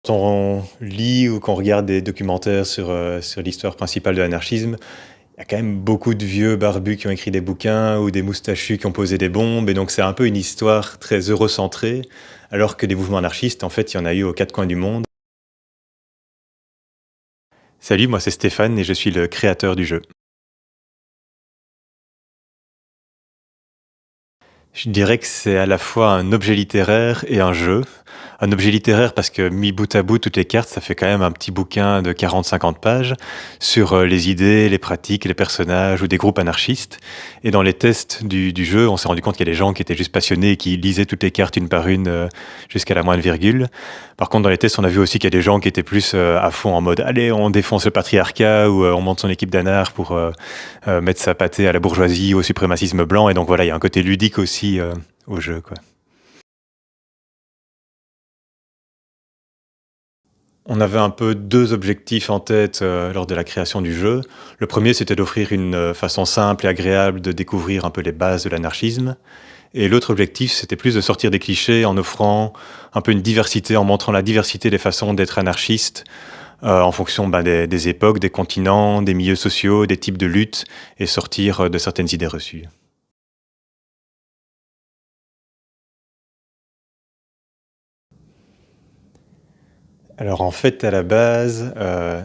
Quand on lit ou qu'on regarde des documentaires sur l'histoire principale de l'anarchisme, il y a quand même beaucoup de vieux barbus qui ont écrit des bouquins ou des moustachus qui ont posé des bombes, et donc c'est un peu une histoire très eurocentrée, alors que des mouvements anarchistes, en fait, il y en a eu aux quatre coins du monde. Salut, moi c'est Stéphane et je suis le créateur du jeu. Je dirais que c'est à la fois un objet littéraire et un jeu. Un objet littéraire parce que mis bout à bout, toutes les cartes, ça fait quand même un petit bouquin de 40-50 pages sur les idées, les pratiques, les personnages ou des groupes anarchistes. Et dans les tests du jeu, on s'est rendu compte qu'il y a des gens qui étaient juste passionnés et qui lisaient toutes les cartes une par une jusqu'à la moindre virgule. Par contre, dans les tests, on a vu aussi qu'il y a des gens qui étaient plus à fond en mode «Allez, on défonce le patriarcat» ou «On monte son équipe d'anards pour mettre sa pâtée à la bourgeoisie, au suprémacisme blanc». Et donc voilà, il y a un côté ludique aussi au jeu, quoi. On avait un peu 2 objectifs en tête, lors de la création du jeu. Le premier, c'était d'offrir une, façon simple et agréable de découvrir un peu les bases de l'anarchisme, et l'autre objectif, c'était plus de sortir des clichés en offrant un peu une diversité, en montrant la diversité des façons d'être anarchiste, en fonction, des époques, des continents, des milieux sociaux, des types de luttes, et sortir, de certaines idées reçues. Alors en fait, à la base,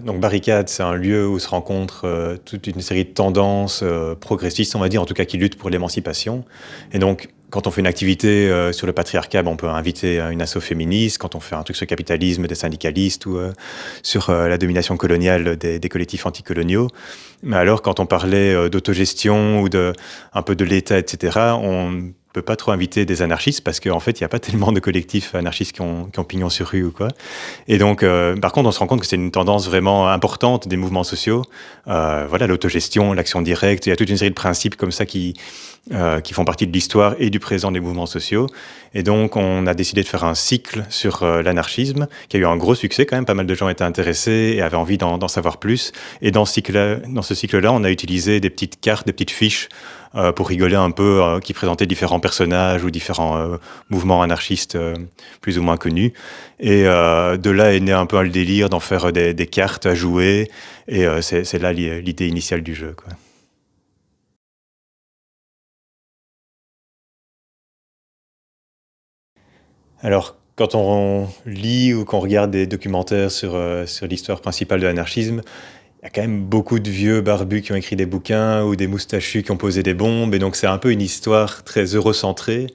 donc Barricade, c'est un lieu où se rencontrent, toute une série de tendances, progressistes, on va dire, en tout cas qui luttent pour l'émancipation. Et donc quand on fait une activité, sur le patriarcat, on peut inviter, une asso féministe. Quand on fait un truc sur le capitalisme, des syndicalistes, ou sur, la domination coloniale, des collectifs anticoloniaux. Mais alors quand on parlait, d'autogestion ou de un peu de l'État, et cetera, on peut pas trop inviter des anarchistes parce qu'en fait, il y a pas tellement de collectifs anarchistes qui ont pignon sur rue ou quoi. Et donc, par contre, on se rend compte que c'est une tendance vraiment importante des mouvements sociaux. Voilà, l'autogestion, l'action directe, il y a toute une série de principes comme ça qui font partie de l'histoire et du présent des mouvements sociaux. Et donc, on a décidé de faire un cycle sur l'anarchisme, qui a eu un gros succès quand même. Pas mal de gens étaient intéressés et avaient envie d'en savoir plus. Et dans ce cycle-là, on a utilisé des petites cartes, des petites fiches pour rigoler un peu, qui présentaient différents personnages ou différents mouvements anarchistes plus ou moins connus. Et de là est né un peu le délire d'en faire des cartes à jouer. Et c'est là l'idée initiale du jeu, quoi. Alors, quand on lit ou qu'on regarde des documentaires sur l'histoire principale de l'anarchisme, il y a quand même beaucoup de vieux barbus qui ont écrit des bouquins ou des moustachus qui ont posé des bombes, et donc c'est un peu une histoire très eurocentrée,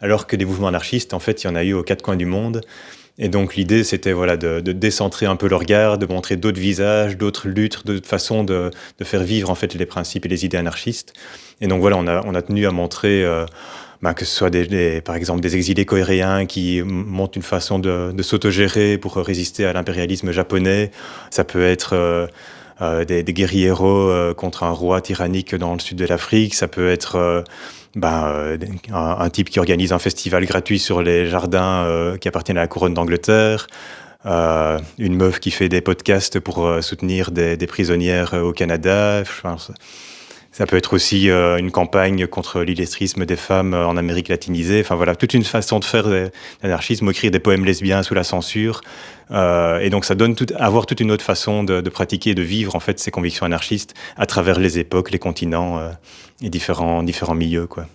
alors que des mouvements anarchistes, en fait, il y en a eu aux quatre coins du monde. Et donc l'idée, c'était voilà, de décentrer un peu le regard, de montrer d'autres visages, d'autres luttes, d'autres façons de faire vivre en fait les principes et les idées anarchistes. Et donc voilà, on a tenu à montrer que ce soit par exemple des exilés coréens qui montrent une façon de s'autogérer pour résister à l'impérialisme japonais. Ça peut être des guérilleros contre un roi tyrannique dans le sud de l'Afrique. Ça peut être un type qui organise un festival gratuit sur les jardins qui appartiennent à la couronne d'Angleterre. Une meuf qui fait des podcasts pour soutenir des prisonnières au Canada. Enfin, ça peut être aussi une campagne contre l'illettrisme des femmes en Amérique latinisée. Enfin voilà, toute une façon de faire de l'anarchisme, ou écrire des poèmes lesbiens sous la censure. Et donc ça donne avoir toute une autre façon de pratiquer et de vivre en fait ces convictions anarchistes à travers les époques, les continents et différents milieux, quoi.